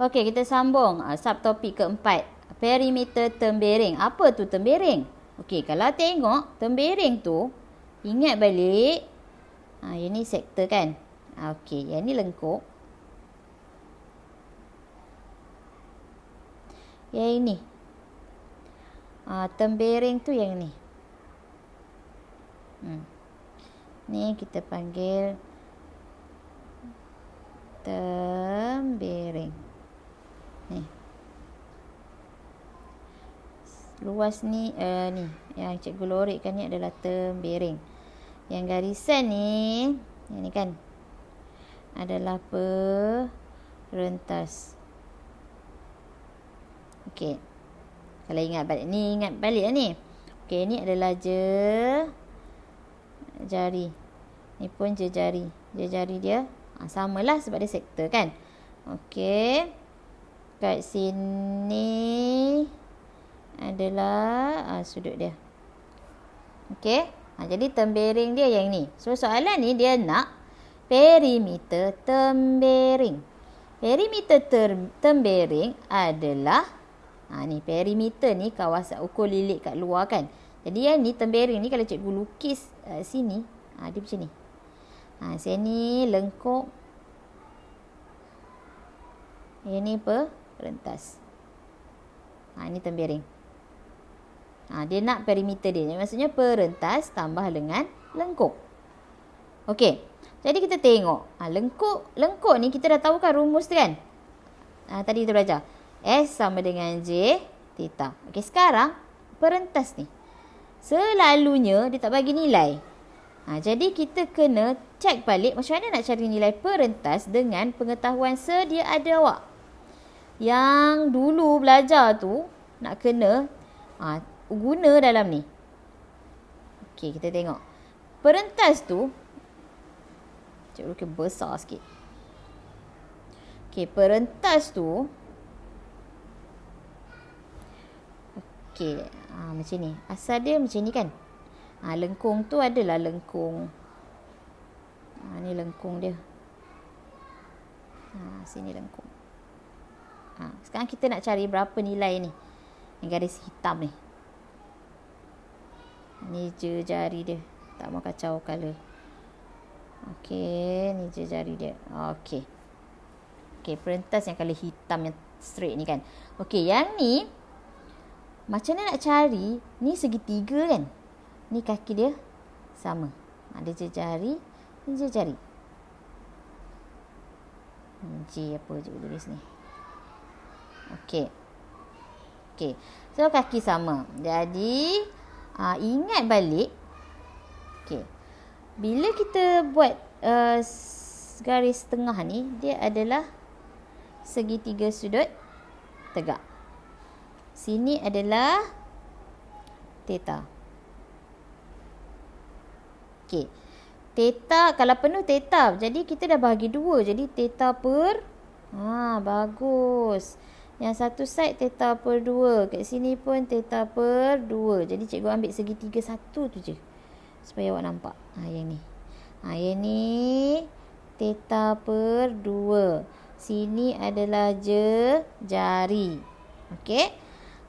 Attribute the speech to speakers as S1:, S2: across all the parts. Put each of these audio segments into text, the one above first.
S1: Okey, kita sambung subtopik keempat. Perimeter tembering. Apa tu tembering? Okey, kalau tengok tembering tu, ingat balik. Yang ni sektor kan? Okey, yang ni lengkuk. Yang ini. Tembering tu yang ni. Ni kita panggil tembering. Ni. Luas ni, ni. Yang cikgu lorikkan ni adalah tembering. Yang garisan ni, yang ni kan, adalah perentas. Okey. Kalau ingat balik ni, ingat balik lah ni. Okey, ni adalah jari. Ni pun jari. Jari dia samalah sebab dia sektor kan. Okey. Kat sini adalah sudut dia. Okey. Jadi tembering dia yang ni. So soalan ni dia nak perimeter tembering. Perimeter tembering adalah ni perimeter ni kawasan ukur lilik kat luar kan. Jadi yang ni tembering ni kalau cikgu lukis sini, dia macam ni. Sini lengkuk. Ini perentas. Ini tembering. Dia nak perimeter dia. Maksudnya perentas tambah dengan lengkuk. Okey. Jadi kita tengok. Lengkuk ni kita dah tahu kan rumus tu kan. Tadi kita belajar. S sama dengan J theta. Okey, sekarang perentas ni. Selalunya dia tak bagi nilai. Jadi kita kena cek balik macam mana nak cari nilai perentas dengan pengetahuan sedia ada awak. Yang dulu belajar tu nak kena guna dalam ni. Okey, kita tengok. Perentas tu cikgu lukis besar sikit. Okey, perentas tu okey, macam ni. Asal dia macam ni kan. Lengkung tu adalah lengkung. Ni lengkung dia. Sini lengkung. Sekarang kita nak cari berapa nilai ni. Yang garis hitam ni. Ni jari dia. Tak mau kacau color. Okey, ni jari dia. Okey. Okey, perentas yang color hitam yang straight ni kan. Okey, yang ni macam mana nak cari? Ni segitiga kan? Ni kaki dia sama. Dia jari, ni jari. J apa je tulis ni. Okey. Okey. So kaki sama. Jadi ingat balik. Okey. Bila kita buat garis tengah ni, dia adalah segitiga sudut tegak. Sini adalah theta. Okey. Theta, kalau penuh theta. Jadi kita dah bahagi dua. Jadi theta per... bagus. Yang satu side theta per 2. Kat sini pun theta per 2. Jadi cikgu ambil segitiga satu tu je. Supaya awak nampak. Yang ni. Yang ni theta per 2. Sini adalah jari. Okey.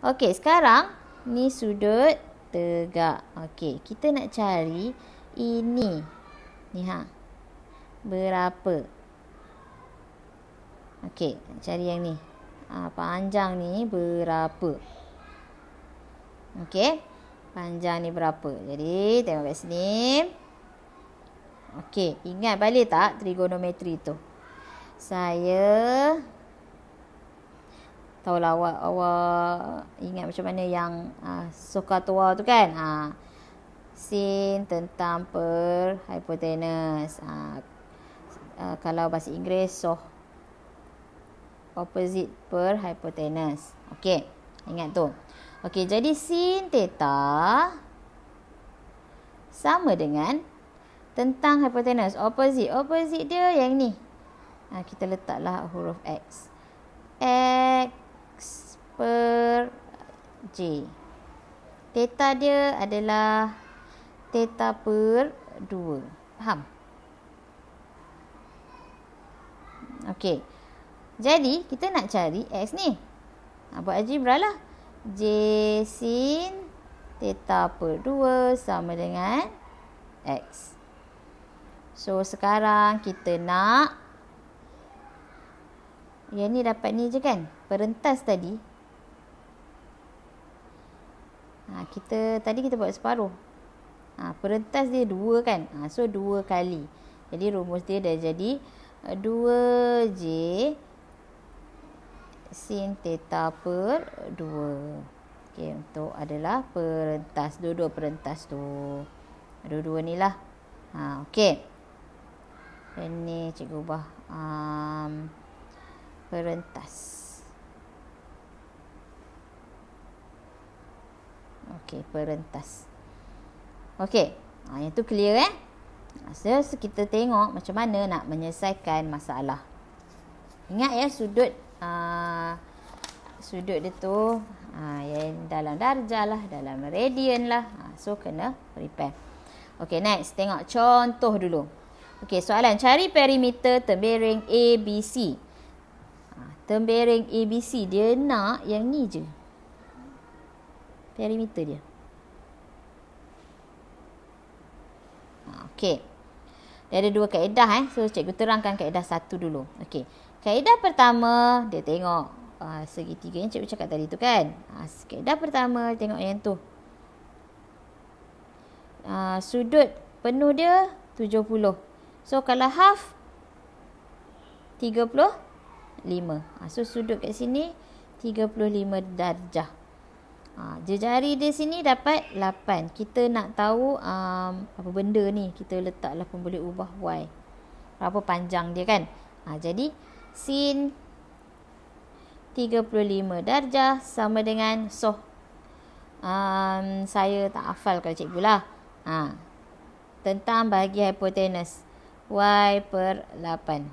S1: Okey, sekarang ni sudut tegak. Okey, kita nak cari ini. Ni berapa? Okey, cari yang ni. Panjang ni berapa? Okey, panjang ni berapa? Jadi, tengok kat sini. Okey, ingat balik tak trigonometri tu? Saya tahulah awak ingat macam mana yang Sokatua tu kan. Sin tentang per hypotenuse. Kalau bahasa Inggeris opposite per hypotenuse. Okey, ingat tu. Okey, jadi sin theta sama dengan tentang hypotenuse. Opposite dia yang ni. Kita letaklah huruf X. X per J. Theta dia adalah theta per 2. Faham? Okey. Jadi, kita nak cari X ni. Buat algebra lah. J sin theta per 2 sama dengan X. So, sekarang kita nak yang ni dapat ni je kan? Perentas tadi. Tadi kita buat separuh. Perentas dia 2 kan? So, 2 kali. Jadi, rumus dia dah jadi 2J sin theta per 2. Okey, untuk adalah perentas. Dua-dua perentas tu. Dua-dua ni lah. Okey. Ini cikgu ubah. Perentas. Okey, perentas. Okey. Yang tu clear So, kita tengok macam mana nak menyelesaikan masalah. Ingat ya, sudut dia tu yang dalam darjah lah, dalam radian lah. So, kena prepare. Okey, next. Tengok contoh dulu. Okey, soalan. Cari perimeter tembereng ABC. Tembereng ABC, dia nak yang ni je. Perimeter dia. Okey. Dia ada 2 kaedah So, cikgu terangkan kaedah 1 dulu. Okey. Kaedah pertama, dia tengok segitiga yang cikgu cakap tadi tu kan. Kaedah pertama, tengok yang tu. Sudut penuh dia 70. So, kalau half 35. So, sudut kat sini 35 darjah. Jari dia sini dapat 8. Kita nak tahu apa benda ni. Kita letaklah pun boleh ubah Y. Berapa panjang dia kan. Jadi, sin 35 darjah sama dengan saya tak hafal kalau cikgu lah. Tentang bahagi hipotenus. Y per 8.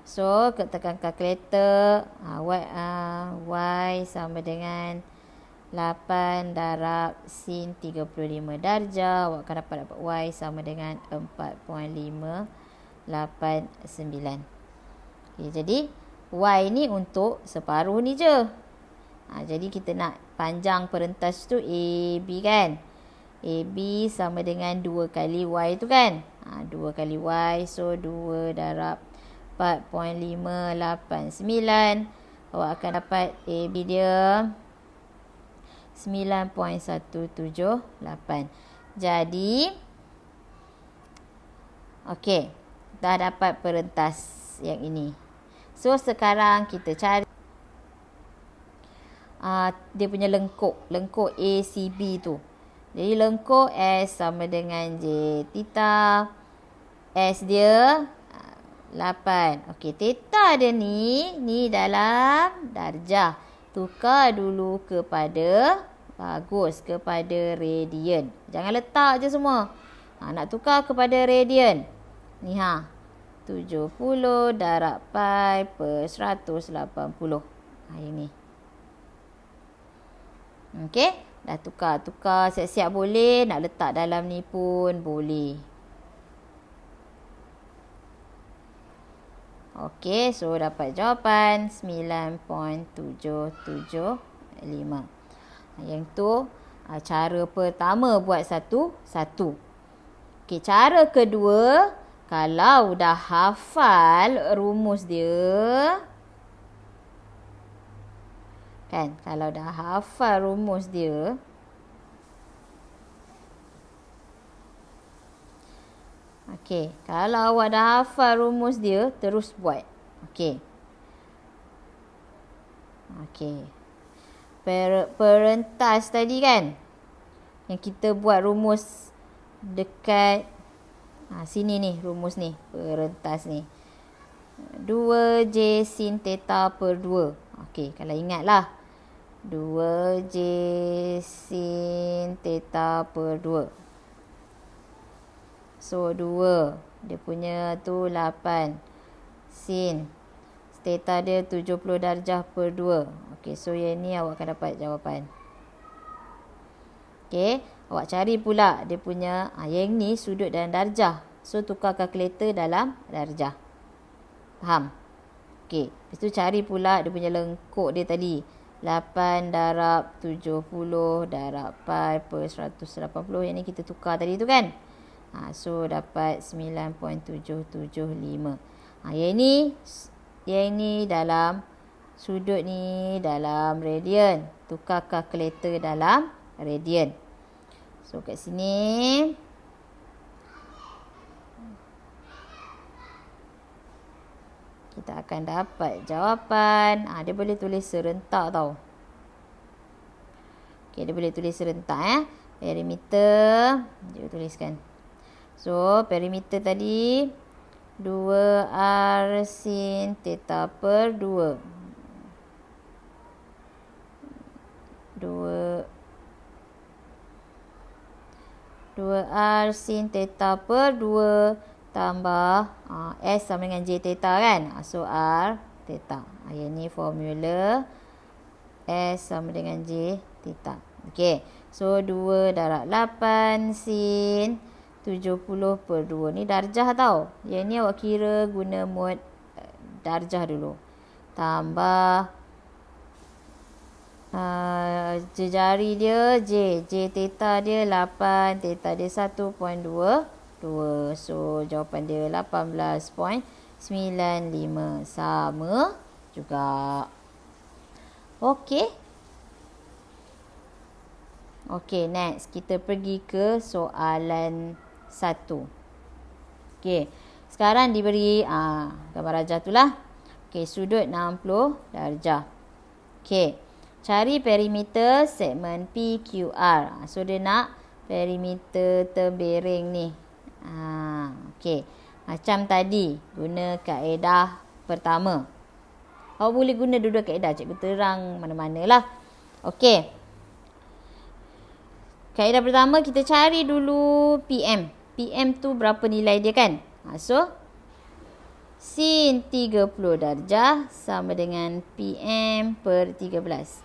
S1: So, tekan kalkulator. Y sama dengan 8 darab sin 35 darjah. Awak akan dapat Y sama dengan 4.589. Okay, jadi, Y ni untuk separuh ni je. Jadi, kita nak panjang perentas tu AB kan. AB sama dengan 2 kali Y tu kan. 2 kali Y. So, 2 darab 4.589. Awak akan dapat AB dia 9.178. Jadi, okey, dah dapat perentas yang ini. So, sekarang kita cari dia punya lengkuk ACB tu. Jadi, lengkuk S sama dengan J theta. S dia 8. Okey, theta dia ni dalam darjah. Tukar dulu kepada radian. Jangan letak je semua. Nak tukar kepada radian. Ni 70 darab pi per 180. Ini. Okey. Dah tukar. Siap-siap boleh. Nak letak dalam ni pun boleh. Okey. So, dapat jawapan 9.775. Yang tu cara pertama buat satu. Okey. Cara kedua. Kalau dah hafal rumus dia. Kan? Kalau dah hafal rumus dia. Okey. Kalau awak dah hafal rumus dia, terus buat. Okey. Perentas tadi kan? Yang kita buat rumus dekat sini ni, rumus ni, perentas ni. 2J sin theta per 2. Okey, kalau ingatlah. 2J sin theta per 2. So, 2. Dia punya tu 8. Sin. Theta dia 70 darjah per 2. Okey, so yang ni awak akan dapat jawapan. Okey, awak cari pula dia punya, yang ni sudut dalam darjah. So, tukar kalkulator dalam darjah. Faham? Okey. Lepas tu cari pula dia punya lengkuk dia tadi. 8 darab 70 darab pi per 180. Yang ni kita tukar tadi tu kan. So dapat 9.775. Yang ni dalam sudut ni dalam radian. Tukar kalkulator dalam radian. So kat sini kita akan dapat jawapan. Dia boleh tulis serentak tau. Okey, dia boleh tulis serentak Perimeter. Dia tuliskan. So, perimeter tadi 2R sin theta per 2. 2R sin theta per 2 tambah S sama dengan J theta kan. So R theta. Yang ni formula S sama dengan J theta. Okey. So 2 darab 8 sin 70 per 2. Ni darjah tau. Yang ni awak kira guna mod darjah dulu. Tambah jari dia J theta dia 8, theta dia 1.2. So jawapan dia 18.95. Sama juga. Okey. Okey, next kita pergi ke soalan 1. Okey. Sekarang diberi gambar rajah tu lah. Okey, sudut 60 darjah. Okey. Cari perimeter segmen PQR. So dia nak perimeter tembereng ni. Okey. Macam tadi, guna kaedah pertama. Awak boleh guna dua-dua kaedah. Cikgu terang mana-mana lah. Okey. Kaedah pertama, kita cari dulu PM. PM tu berapa nilai dia kan? So, sin 30 darjah sama dengan PM per 13.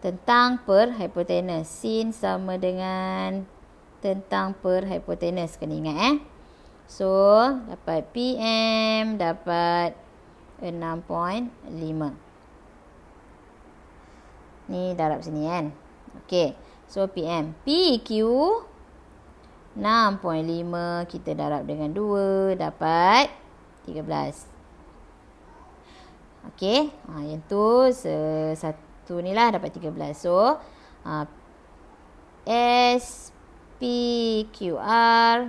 S1: Tentang per hipotenus. Sin sama dengan tentang per hipotenus. Kena ingat So, dapat PM dapat 6.5. Ni darab sini kan. Okey. So, PM. PQ 6.5. Kita darab dengan 2. Dapat 13. Okey. Yang tu satu ni lah dapat 13. So, SPQR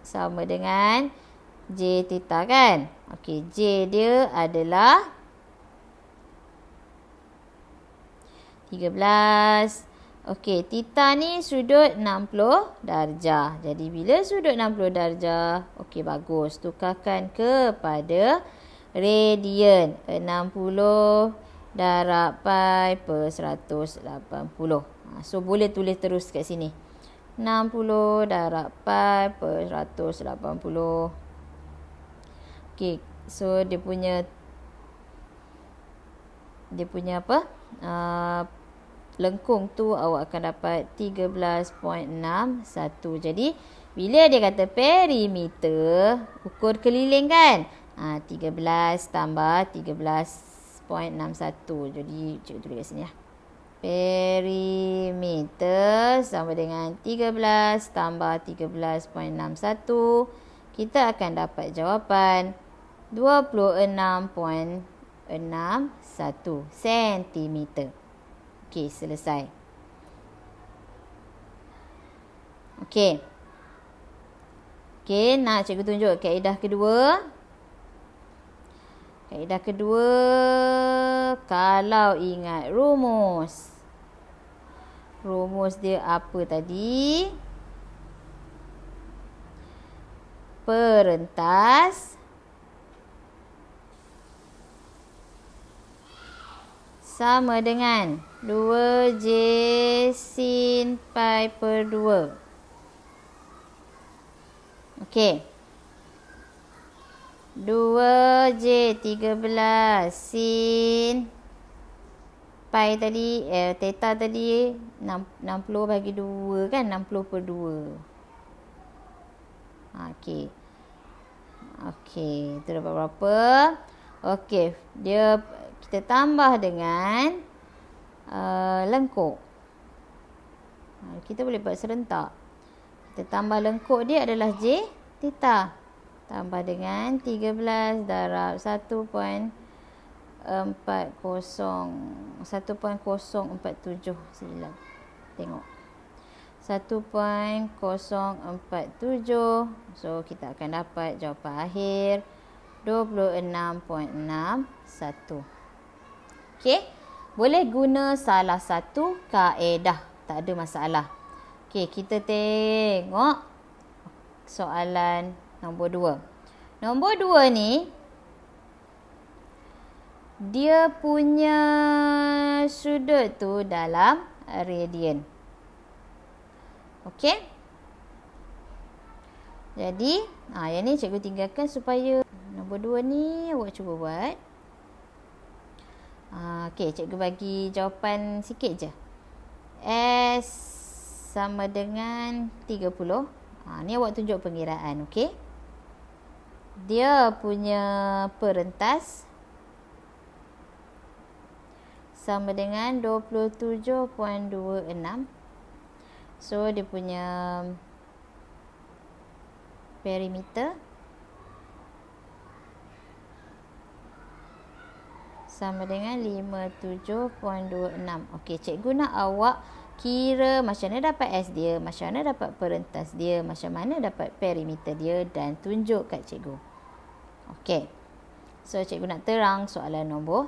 S1: sama dengan J theta kan. Okey, J dia adalah 13. Okey, theta ni sudut 60 darjah. Jadi bila sudut 60 darjah, okey bagus. Tukarkan kepada radian. 60 darab pi per 180. So boleh tulis terus kat sini. 60 darab pi per 180. Okey, so dia punya apa? Lengkung tu awak akan dapat 13.61. Jadi bila dia kata perimeter, ukur keliling kan? 13 tambah 13.61. Jadi cikgu tulis kat sini lah. Perimeter sama dengan 13 tambah 13.61. Kita akan dapat jawapan 26.61 cm. Okey, selesai. Okey, nak cikgu tunjuk kaedah kedua. Kaedah kedua, kalau ingat rumus. Rumus dia apa tadi? Perentas sama dengan 2J sin pi per 2. Okey. 2J 13 sin pi tadi, theta tadi 60 bagi 2 kan, 60 per 2. Okey. Okey, itu dapat berapa? Okey, kita tambah dengan lengkuk. Kita boleh buat serentak. Kita tambah lengkuk dia adalah J theta. Tambah dengan 13 darab 1.047. Sila tengok. 1.047. So kita akan dapat jawapan akhir 26.61. Okey, boleh guna salah satu kaedah, tak ada masalah. Okey, kita tengok soalan nombor 2. Nombor 2 ni dia punya sudut tu dalam radian. Okey. Jadi, yang ni cikgu tinggalkan supaya nombor 2 ni awak cuba buat. Okey, cikgu bagi jawapan sikit je. S sama dengan 30. Ni awak tunjuk pengiraan, okey. Dia punya perentas sama dengan 27.26. So, dia punya perimeter sama dengan 57.26. Okey, cikgu nak awak kira macam mana dapat S dia, macam mana dapat perentas dia, macam mana dapat perimeter dia dan tunjuk kat cikgu. Okey. So, cikgu nak terang soalan nombor